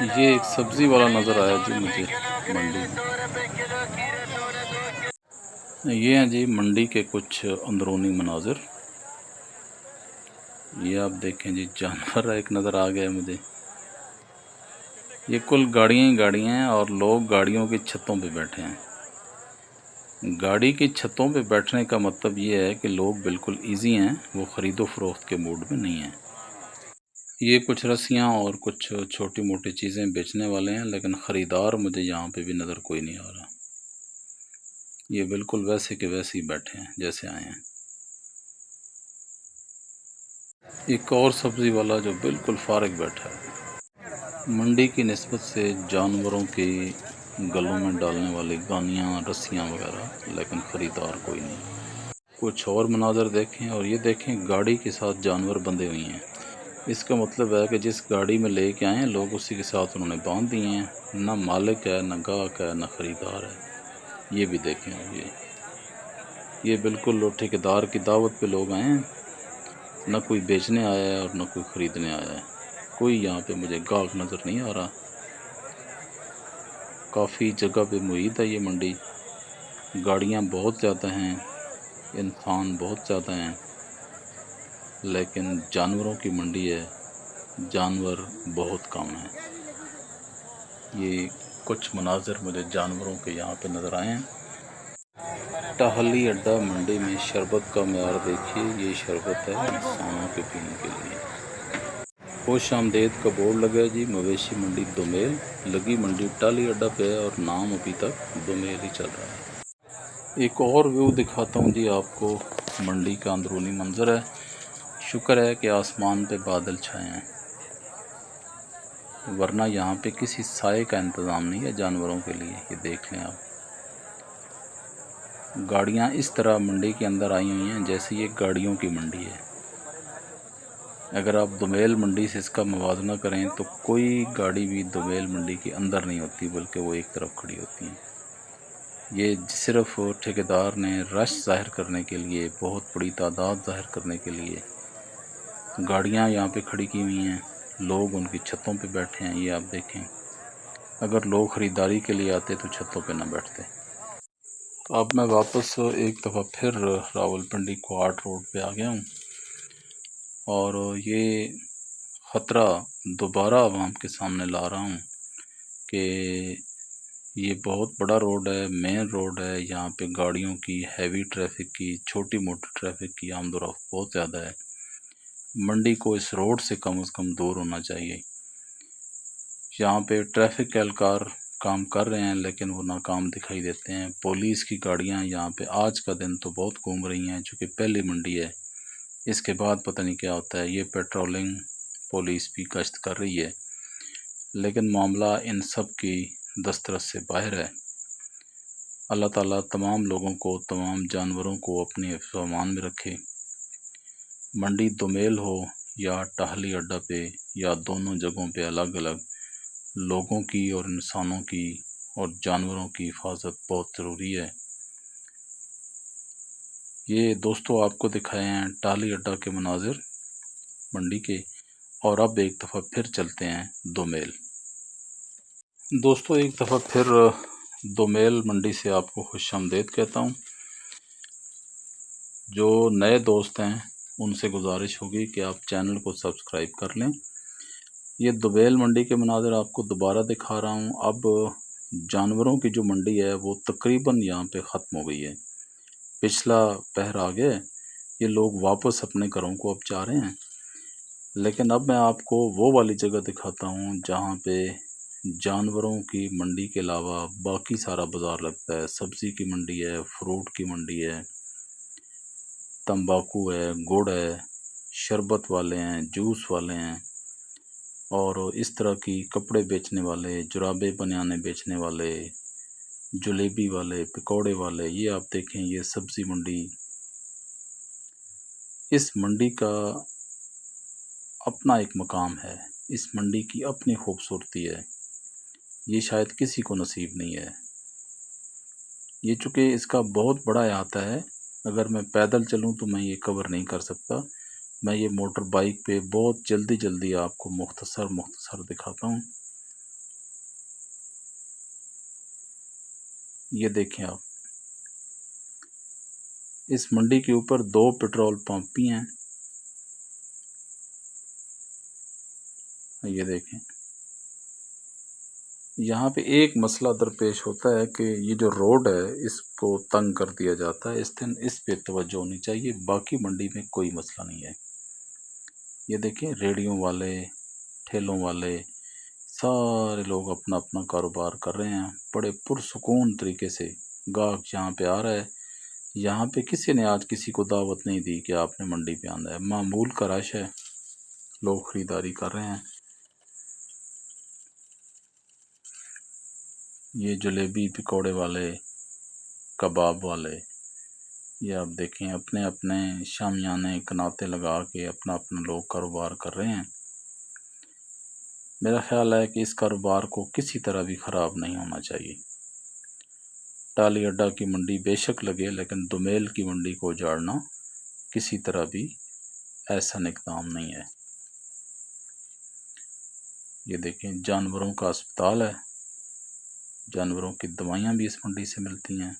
یہ ایک سبزی والا نظر آیا جی مجھے منڈی میں۔ یہ ہیں جی منڈی کے کچھ اندرونی مناظر۔ یہ آپ دیکھیں جی جانور ایک نظر آ گیا مجھے۔ یہ کل گاڑیاں ہی گاڑیاں ہیں اور لوگ گاڑیوں کی چھتوں پہ بیٹھے ہیں۔ گاڑی کی چھتوں پہ بیٹھنے کا مطلب یہ ہے کہ لوگ بالکل ایزی ہیں، وہ خرید و فروخت کے موڈ میں نہیں ہیں۔ یہ کچھ رسیاں اور کچھ چھوٹی موٹی چیزیں بیچنے والے ہیں، لیکن خریدار مجھے یہاں پہ بھی نظر کوئی نہیں آ رہا۔ یہ بالکل ویسے کے ویسے ہی بیٹھے ہیں جیسے آئے ہیں۔ ایک اور سبزی والا جو بالکل فارغ بیٹھا ہے۔ منڈی کی نسبت سے جانوروں کی گلوں میں ڈالنے والی گانیاں، رسیاں وغیرہ، لیکن خریدار کوئی نہیں۔ کچھ اور مناظر دیکھیں، اور یہ دیکھیں گاڑی کے ساتھ جانور بندھے ہوئی ہیں۔ اس کا مطلب ہے کہ جس گاڑی میں لے کے آئے ہیں لوگ، اسی کے ساتھ انہوں نے باندھ دیے ہیں۔ نہ مالک ہے، نہ گاہک ہے، نہ خریدار ہے۔ یہ بھی دیکھیں، یہ بالکل ٹھیکیدار کی دعوت پہ لوگ آئے ہیں۔ نہ کوئی بیچنے آیا ہے اور نہ کوئی خریدنے آیا ہے۔ کوئی یہاں پہ مجھے گاہک نظر نہیں آ رہا۔ کافی جگہ پہ محیط ہے یہ منڈی۔ گاڑیاں بہت زیادہ ہیں، انسان بہت زیادہ ہیں، لیکن جانوروں کی منڈی ہے، جانور بہت کم ہیں۔ یہ کچھ مناظر مجھے جانوروں کے یہاں پہ نظر آئے ہیں۔ ٹہلی اڈا منڈی میں شربت کا معیار دیکھیے، یہ شربت ہے انسانوں کے پینے کے لیے۔ خوش آمدید کا بورڈ لگا ہے جی، مویشی منڈی دومیل۔ لگی منڈی ٹہلی اڈا پہ ہے اور نام ابھی تک دومیل ہی چل رہا ہے۔ ایک اور ویو دکھاتا ہوں جی آپ کو، منڈی کا اندرونی منظر ہے۔ شکر ہے کہ آسمان پہ بادل چھائے ہیں، ورنہ یہاں پہ کسی سائے کا انتظام نہیں ہے جانوروں کے لیے۔ یہ دیکھ لیں آپ، گاڑیاں اس طرح منڈی کے اندر آئی ہوئی ہیں جیسے یہ گاڑیوں کی منڈی ہے۔ اگر آپ دومیل منڈی سے اس کا موازنہ کریں تو کوئی گاڑی بھی دومیل منڈی کے اندر نہیں ہوتی، بلکہ وہ ایک طرف کھڑی ہوتی ہیں۔ یہ صرف ٹھیکیدار نے رش ظاہر کرنے کے لیے، بہت بڑی تعداد ظاہر کرنے کے لیے گاڑیاں یہاں پہ کھڑی کی ہوئی ہیں۔ لوگ ان کی چھتوں پہ بیٹھے ہیں، یہ آپ دیکھیں۔ اگر لوگ خریداری کے لیے آتے تو چھتوں پہ نہ بیٹھتے۔ اب میں واپس ایک دفعہ پھر راولپنڈی کوارٹ روڈ پہ آ گیا ہوں، اور یہ خطرہ دوبارہ عوام کے سامنے لا رہا ہوں کہ یہ بہت بڑا روڈ ہے، مین روڈ ہے۔ یہاں پہ گاڑیوں کی، ہیوی ٹریفک کی، چھوٹی موٹی ٹریفک کی آمد و رفت بہت زیادہ ہے۔ منڈی کو اس روڈ سے کم از کم دور ہونا چاہیے۔ یہاں پہ ٹریفک کے اہلکار کام کر رہے ہیں، لیکن وہ ناکام دکھائی دیتے ہیں۔ پولیس کی گاڑیاں یہاں پہ آج کا دن تو بہت گھوم رہی ہیں، چونکہ پہلی منڈی ہے۔ اس کے بعد پتہ نہیں کیا ہوتا ہے۔ یہ پیٹرولنگ پولیس بھی گشت کر رہی ہے، لیکن معاملہ ان سب کی دسترس سے باہر ہے۔ اللہ تعالیٰ تمام لوگوں کو، تمام جانوروں کو اپنے حفظ و امان میں رکھے۔ منڈی دومیل ہو یا ٹہلی اڈا پہ، یا دونوں جگہوں پہ الگ الگ، لوگوں کی اور انسانوں کی اور جانوروں کی حفاظت بہت ضروری ہے۔ یہ دوستو آپ کو دکھائے ہیں ٹہلی اڈا کے مناظر منڈی کے، اور اب ایک دفعہ پھر چلتے ہیں دومیل۔ دوستو ایک دفعہ پھر دومیل منڈی سے آپ کو خوش آمدید کہتا ہوں۔ جو نئے دوست ہیں ان سے گزارش ہوگی کہ آپ چینل کو سبسکرائب کر لیں۔ یہ دومیل منڈی کے مناظر آپ کو دوبارہ دکھا رہا ہوں۔ اب جانوروں کی جو منڈی ہے وہ تقریباً یہاں پہ ختم ہو گئی ہے۔ پچھلا پہر آ گیا، یہ لوگ واپس اپنے گھروں کو اب جا رہے ہیں۔ لیکن اب میں آپ کو وہ والی جگہ دکھاتا ہوں جہاں پہ جانوروں کی منڈی کے علاوہ باقی سارا بازار لگتا ہے۔ سبزی کی منڈی ہے، فروٹ کی منڈی ہے، تمباکو ہے، گڑ ہے، شربت والے ہیں، جوس والے ہیں، اور اس طرح کی کپڑے بیچنے والے، جرابے بنیانے بیچنے والے، جلیبی والے، پکوڑے والے۔ یہ آپ دیکھیں، یہ سبزی منڈی۔ اس منڈی کا اپنا ایک مقام ہے، اس منڈی کی اپنی خوبصورتی ہے، یہ شاید کسی کو نصیب نہیں ہے۔ یہ چونکہ اس کا بہت بڑا احاطہ ہے، اگر میں پیدل چلوں تو میں یہ کور نہیں کر سکتا۔ میں یہ موٹر بائیک پہ بہت جلدی آپ کو مختصر دکھاتا ہوں۔ یہ دیکھیں آپ، اس منڈی کے اوپر 2 پیٹرول پمپ بھی ہیں۔ یہ دیکھیں، یہاں پہ ایک مسئلہ درپیش ہوتا ہے کہ یہ جو روڈ ہے اس کو تنگ کر دیا جاتا ہے، اس پہ توجہ ہونی چاہیے، باقی منڈی میں کوئی مسئلہ نہیں ہے۔ یہ دیکھیں ریڑھیوں والے، ٹھیلوں والے، سارے لوگ اپنا اپنا کاروبار کر رہے ہیں بڑے پرسکون طریقے سے۔ گاہک یہاں پہ آ رہا ہے، یہاں پہ کسی نے آج کسی کو دعوت نہیں دی کہ آپ نے منڈی پہ آنا ہے، معمول کا رش ہے، لوگ خریداری کر رہے ہیں۔ یہ جلیبی پکوڑے والے، کباب والے، یہ آپ دیکھیں اپنے اپنے شامیانے کناتے لگا کے اپنا اپنا لوگ کاروبار کر رہے ہیں۔ میرا خیال ہے کہ اس کاروبار کو کسی طرح بھی خراب نہیں ہونا چاہیے۔ ٹالی اڈا کی منڈی بے شک لگے، لیکن دومیل کی منڈی کو اجاڑنا کسی طرح بھی ایسا اقدام نہیں ہے۔ یہ دیکھیں جانوروں کا اسپتال ہے، جانوروں کی دوائیاں بھی اس منڈی سے ملتی ہیں۔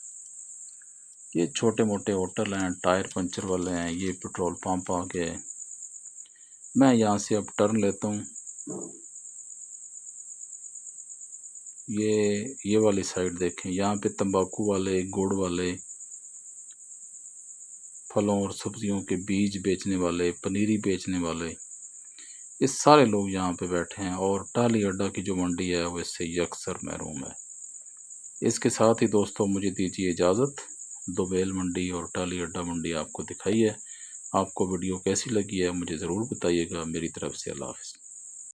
یہ چھوٹے موٹے ہوٹل ہیں، ٹائر پنچر والے ہیں، یہ پیٹرول پمپ آ گئے۔ میں یہاں سے اب ٹرن لیتا ہوں، یہ والی سائڈ دیکھیں، یہاں پہ تمباکو والے، گڑ والے، پھلوں اور سبزیوں کے بیج بیچنے والے، پنیری بیچنے والے، یہ سارے لوگ یہاں پہ بیٹھے ہیں، اور ٹالی اڈا کی جو منڈی ہے وہ اس سے یکسر محروم ہے۔ اس کے ساتھ ہی دوستوں مجھے دیجیے اجازت، دومیل منڈی اور ٹالی اڈا منڈی آپ کو دکھائی ہے۔ آپ کو ویڈیو کیسی لگی ہے مجھے ضرور بتائیے گا۔ میری طرف سے اللہ حافظ۔